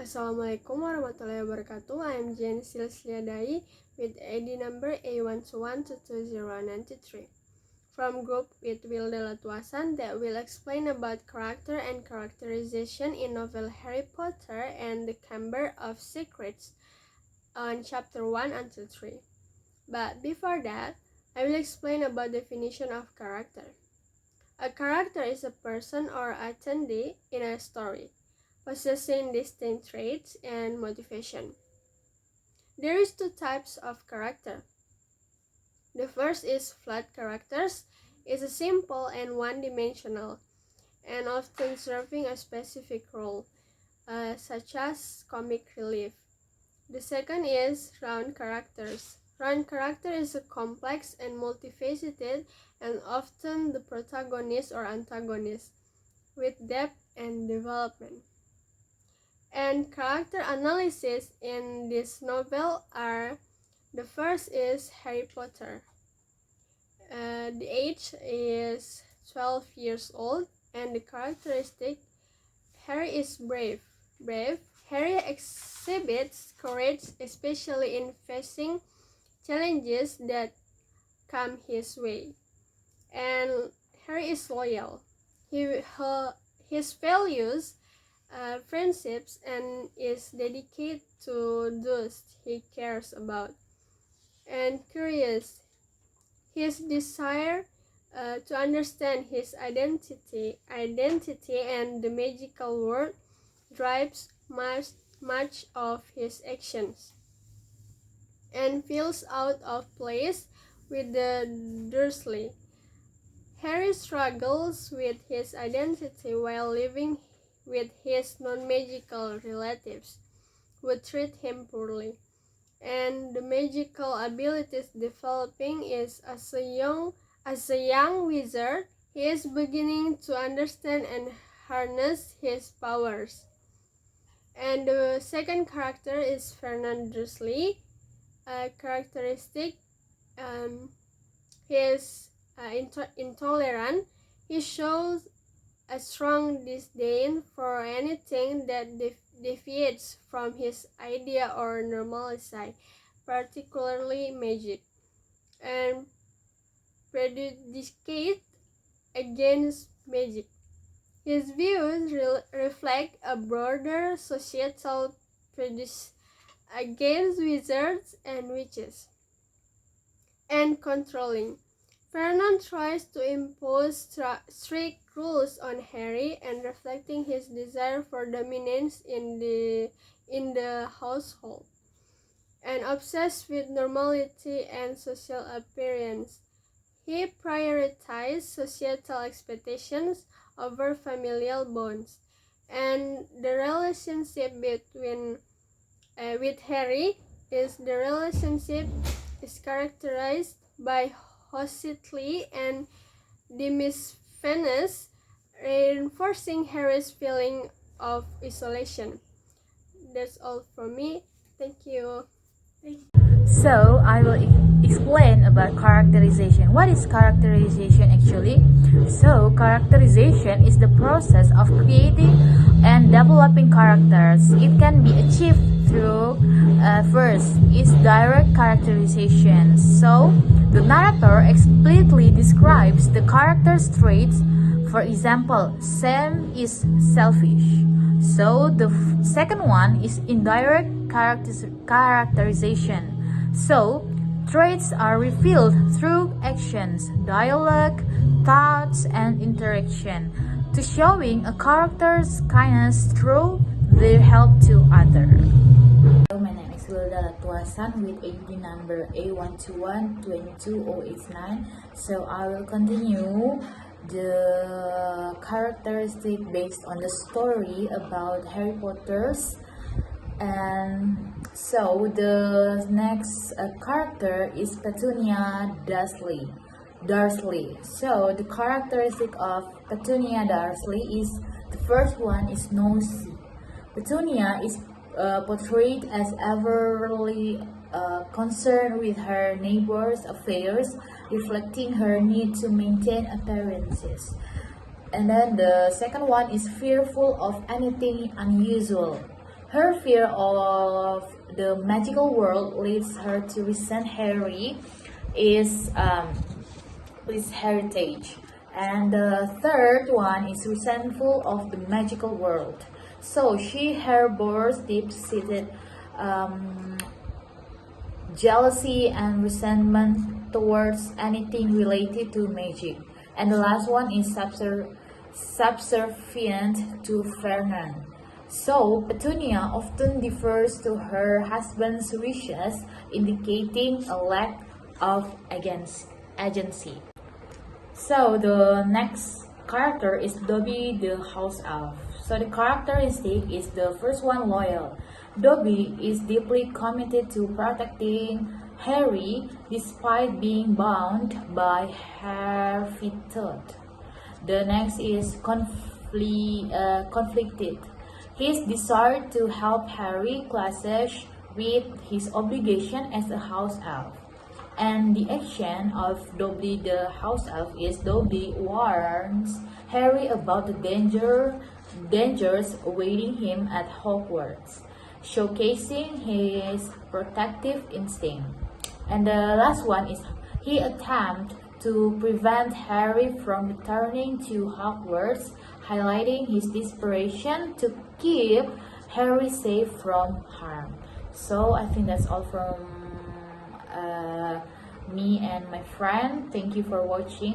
Assalamualaikum warahmatullahi wabarakatuh. I am Jein Silsilia with ID number A12122093 from group with Willda Latuasan that will explain about character and characterization in novel Harry Potter and the Chamber of Secrets on chapter 1 until 3. But before that, I will explain about definition of character. A character is a person or attendee in a story, possessing distinct traits and motivation. There is two types of character. The first is flat characters. It's a simple and one-dimensional, and often serving a specific role, such as comic relief. The second is round characters. Round character is a complex and multifaceted, and often the protagonist or antagonist, with depth and development. And character analysis in this novel are: the first is Harry Potter. The age is 12 years old, and the characteristic: Harry is brave. Harry exhibits courage, especially in facing challenges that come his way. And Harry is loyal. His values friendships and is dedicated to those he cares about. And curious, his desire to understand his identity and the magical world drives much of his actions, and feels out of place with the Dursley. Harry struggles with his identity while living with his non-magical relatives, who treat him poorly, and the magical abilities developing is as a young wizard. He is beginning to understand and harness his powers. And the second character is Fernand Dursley. A characteristic: he is intolerant. He shows a strong disdain for anything that deviates from his idea or normalcy, particularly magic, and prejudiced against magic. His views reflect a broader societal prejudice against wizards and witches. And controlling. Fernand tries to impose strict rules on Harry, and reflecting his desire for dominance in the household, and obsessed with normality and social appearance. He prioritizes societal expectations over familial bonds, and the relationship with Harry is characterized by hostility and dismissiveness, reinforcing Harry's feeling of isolation. That's all from me. Thank you. So, I will explain about characterization. What is characterization actually? So, characterization is the process of creating and developing characters. It can be achieved through first is direct characterization. So, the narrator explicitly describes the character's traits. For example, Sam is selfish. So, the second one is indirect characterization. So, traits are revealed through actions, dialogue, thoughts, and interaction, to showing a character's kindness through their help to others. Hello, my name is Willda Latuasan with ID number A12122089. So I will continue the characteristic based on the story about Harry Potter's. And so the next character is Petunia Dursley. So the characteristic of Petunia Dursley is, the first one is nosy. Petunia is portrayed as overly concerned with her neighbors' affairs, reflecting her need to maintain appearances. And then the second one is fearful of anything unusual. Her fear of the magical world leads her to resent Harry is his heritage. And the third one is resentful of the magical world. So she harbors deep-seated jealousy and resentment towards anything related to magic. And the last one is subservient to Fernand. So Petunia often defers to her husband's wishes, indicating a lack of agency. So the next character is Dobby the house elf. So the characteristic is the first one, loyal. Dobby is deeply committed to protecting Harry despite being bound by Hermione. The next is conflicted. His desire to help Harry clashes with his obligation as a house elf. And the action of Dobby the house elf is Dobby warns Harry about the dangers awaiting him at Hogwarts, showcasing his protective instinct. And the last one is he attempts to prevent Harry from returning to Hogwarts, highlighting his desperation to keep Harry safe from harm. So I think that's all from me and my friend. Thank you for watching.